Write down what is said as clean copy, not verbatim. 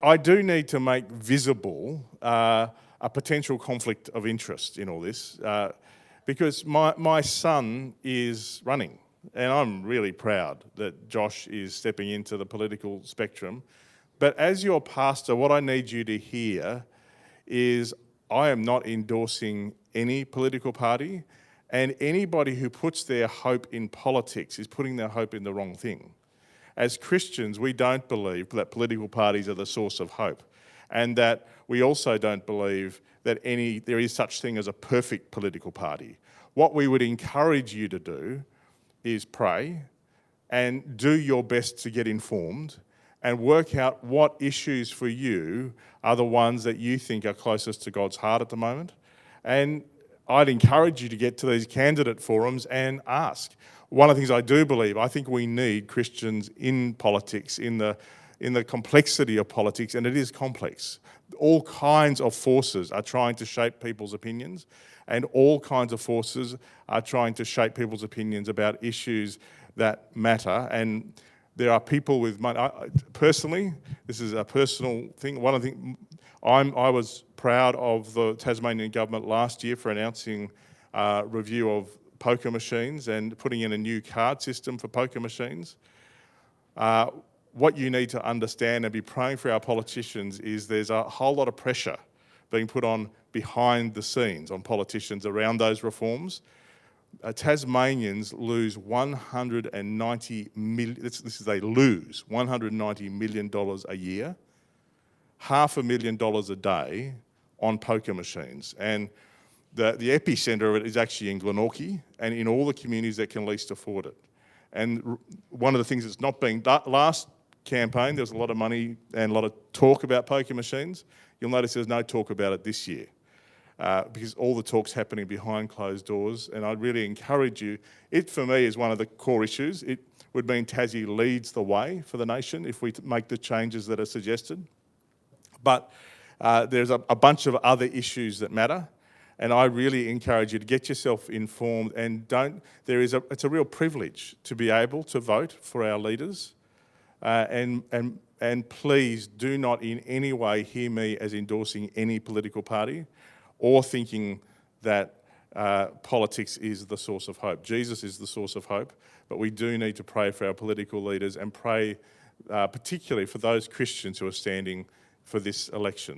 I do need to make visible a potential conflict of interest in all this because my son is running, and I'm really proud that Josh is stepping into the political spectrum. But as your pastor, what I need you to hear is I am not endorsing any political party, and anybody who puts their hope in politics is putting their hope in the wrong thing. As Christians, we don't believe that political parties are the source of hope, and that we also don't believe that there is such thing as a perfect political party. What we would encourage you to do is pray and do your best to get informed and work out what issues for you are the ones that you think are closest to God's heart at the moment. And I'd encourage you to get to these candidate forums and ask. One of the things I do believe, I think we need Christians in politics, in the complexity of politics, and it is complex. All kinds of forces are trying to shape people's opinions, and all kinds of forces are trying to shape people's opinions about issues that matter. And there are people with money. Personally, this is a personal thing. One of the things, I was proud of the Tasmanian government last year for announcing a review of poker machines and putting in a new card system for poker machines. What you need to understand and be praying for our politicians is there's a whole lot of pressure being put on behind the scenes on politicians around those reforms. Tasmanians lose $190 million, lose $190 million a year, $500,000 a day on poker machines. And the epicentre of it is actually in Glenorchy and in all the communities that can least afford it. And one of the things that's not being done, last campaign there was a lot of money and a lot of talk about poker machines. You'll notice there's no talk about it this year. Because all the talk's happening behind closed doors, and I'd really encourage you. It, for me, is one of the core issues. It would mean Tassie leads the way for the nation if we make the changes that are suggested. But there's a bunch of other issues that matter, and I really encourage you to get yourself informed and it's a real privilege to be able to vote for our leaders, and please do not in any way hear me as endorsing any political party or thinking that politics is the source of hope. Jesus is the source of hope, but we do need to pray for our political leaders and pray particularly for those Christians who are standing for this election.